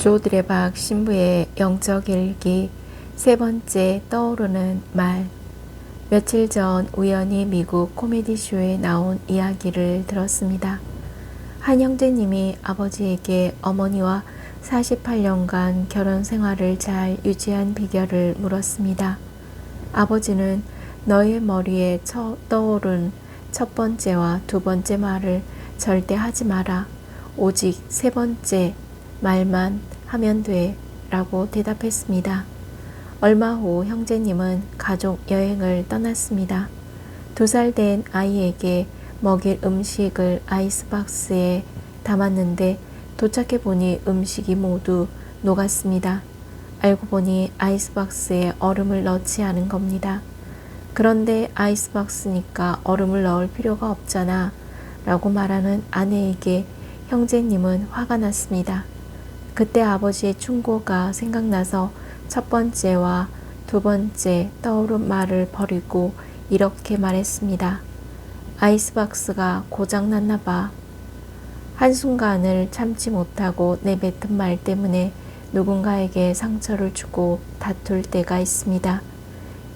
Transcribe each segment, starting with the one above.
조드레박 신부의 영적 일기 세 번째 떠오르는 말. 며칠 전 우연히 미국 코미디 쇼에 나온 이야기를 들었습니다. 한 형제님이 아버지에게 어머니와 48년간 결혼 생활을 잘 유지한 비결을 물었습니다. 아버지는 너의 머리에 떠오른 첫 번째와 두 번째 말을 절대 하지 마라. 오직 세 번째 말만 하면 돼 라고 대답했습니다. 얼마 후 형제님은 가족 여행을 떠났습니다. 2살 된 아이에게 먹일 음식을 아이스박스에 담았는데 도착해 보니 음식이 모두 녹았습니다. 알고 보니 아이스박스에 얼음을 넣지 않은 겁니다. 그런데 아이스박스니까 얼음을 넣을 필요가 없잖아 라고 말하는 아내에게 형제님은 화가 났습니다. 그때 아버지의 충고가 생각나서 첫 번째와 두 번째 떠오른 말을 버리고 이렇게 말했습니다. 아이스박스가 고장났나 봐. 한순간을 참지 못하고 내뱉은 말 때문에 누군가에게 상처를 주고 다툴 때가 있습니다.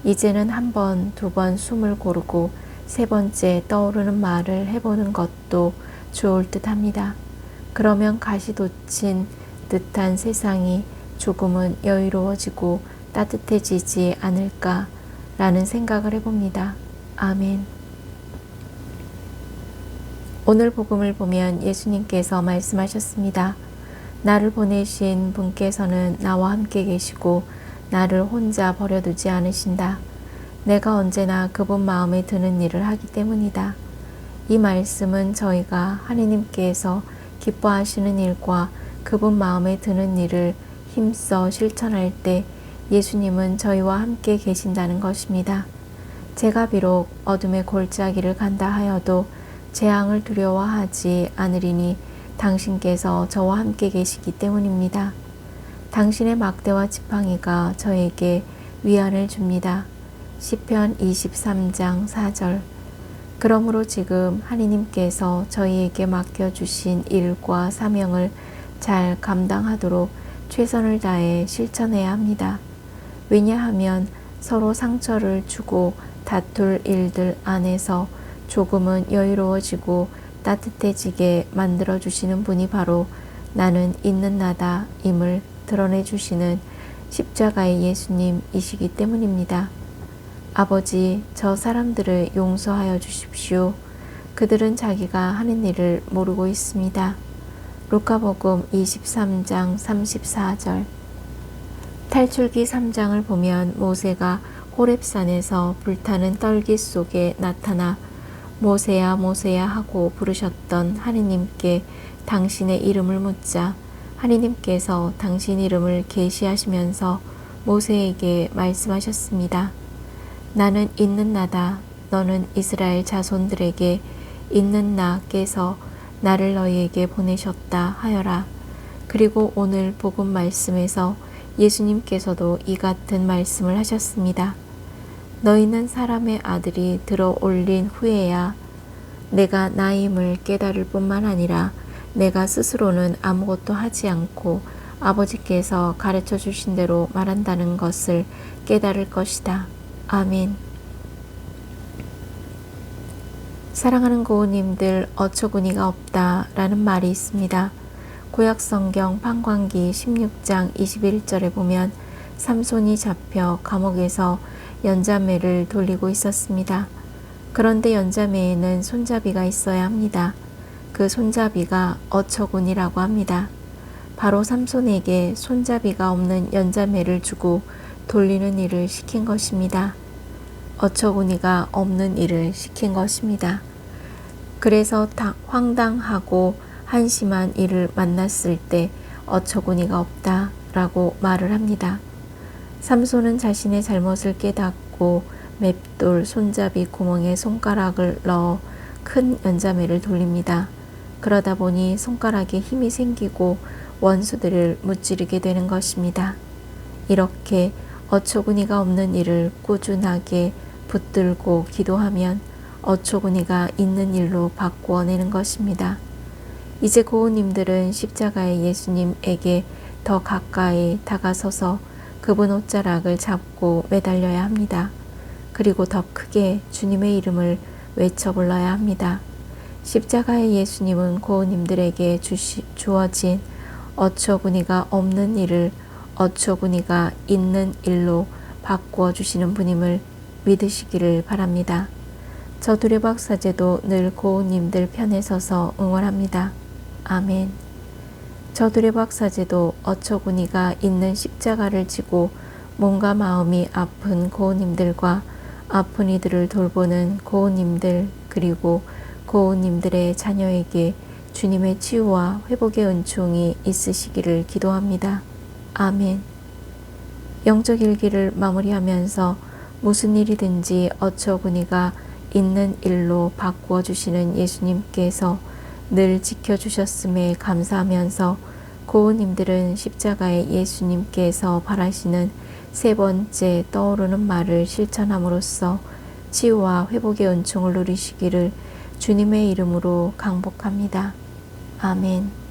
이제는 한 번, 두 번 숨을 고르고 세 번째 떠오르는 말을 해보는 것도 좋을 듯 합니다. 그러면 가시돋친 듯한 세상이 조금은 여유로워지고 따뜻해지지 않을까라는 생각을 해봅니다. 아멘. 오늘 복음을 보면 예수님께서 말씀하셨습니다. 나를 보내신 분께서는 나와 함께 계시고 나를 혼자 버려두지 않으신다. 내가 언제나 그분 마음에 드는 일을 하기 때문이다. 이 말씀은 저희가 하느님께서 기뻐하시는 일과 그분 마음에 드는 일을 힘써 실천할 때 예수님은 저희와 함께 계신다는 것입니다. 제가 비록 어둠의 골짜기를 간다 하여도 재앙을 두려워하지 않으리니 당신께서 저와 함께 계시기 때문입니다. 당신의 막대와 지팡이가 저에게 위안을 줍니다. 시편 23장 4절. 그러므로 지금 하느님께서 저희에게 맡겨주신 일과 사명을 잘 감당하도록 최선을 다해 실천해야 합니다. 왜냐하면 서로 상처를 주고 다툴 일들 안에서 조금은 여유로워지고 따뜻해지게 만들어주시는 분이 바로 나는 있는 나다 임을 드러내주시는 십자가의 예수님이시기 때문입니다. 아버지, 저 사람들을 용서하여 주십시오. 그들은 자기가 하는 일을 모르고 있습니다. 루카복음 23장 34절. 탈출기 3장을 보면 모세가 호렙산에서 불타는 떨기 속에 나타나 모세야 모세야 하고 부르셨던 하느님께 당신의 이름을 묻자 하느님께서 당신 이름을 계시하시면서 모세에게 말씀하셨습니다. 나는 있는 나다. 너는 이스라엘 자손들에게 있는 나께서 나를 너희에게 보내셨다 하여라. 그리고 오늘 복음 말씀에서 예수님께서도 이 같은 말씀을 하셨습니다. 너희는 사람의 아들이 들어 올린 후에야 내가 나임을 깨달을 뿐만 아니라 내가 스스로는 아무것도 하지 않고 아버지께서 가르쳐 주신 대로 말한다는 것을 깨달을 것이다. 아멘. 사랑하는 고우님들, 어처구니가 없다 라는 말이 있습니다. 구약성경 판관기 16장 21절에 보면 삼손이 잡혀 감옥에서 연자매를 돌리고 있었습니다. 그런데 연자매에는 손잡이가 있어야 합니다. 그 손잡이가 어처구니라고 합니다. 바로 삼손에게 손잡이가 없는 연자매를 주고 돌리는 일을 시킨 것입니다. 어처구니가 없는 일을 시킨 것입니다. 그래서 황당하고 한심한 일을 만났을 때 어처구니가 없다 라고 말을 합니다. 삼손은 자신의 잘못을 깨닫고 맵돌 손잡이 구멍에 손가락을 넣어 큰 연자매를 돌립니다. 그러다 보니 손가락에 힘이 생기고 원수들을 무찌르게 되는 것입니다. 이렇게 어처구니가 없는 일을 꾸준하게 붙들고 기도하면 어처구니가 있는 일로 바꾸어내는 것입니다. 이제 고우님들은 십자가의 예수님에게 더 가까이 다가서서 그분 옷자락을 잡고 매달려야 합니다. 그리고 더 크게 주님의 이름을 외쳐 불러야 합니다. 십자가의 예수님은 고우님들에게 주어진 어처구니가 없는 일을 어처구니가 있는 일로 바꾸어 주시는 분임을 믿으시기를 바랍니다. 저두레박사제도 늘 고우님들 편에 서서 응원합니다. 아멘. 저두레박사제도 어처구니가 있는 십자가를 지고 몸과 마음이 아픈 고우님들과 아픈 이들을 돌보는 고우님들 그리고 고우님들의 자녀에게 주님의 치유와 회복의 은총이 있으시기를 기도합니다. 아멘. 영적 일기를 마무리하면서 무슨 일이든지 어처구니가 있는 일로 바꾸어 주시는 예수님께서 늘 지켜주셨음에 감사하면서 고우님들은 십자가의 예수님께서 바라시는 세 번째 떠오르는 말을 실천함으로써 치유와 회복의 은총을 누리시기를 주님의 이름으로 강복합니다. 아멘.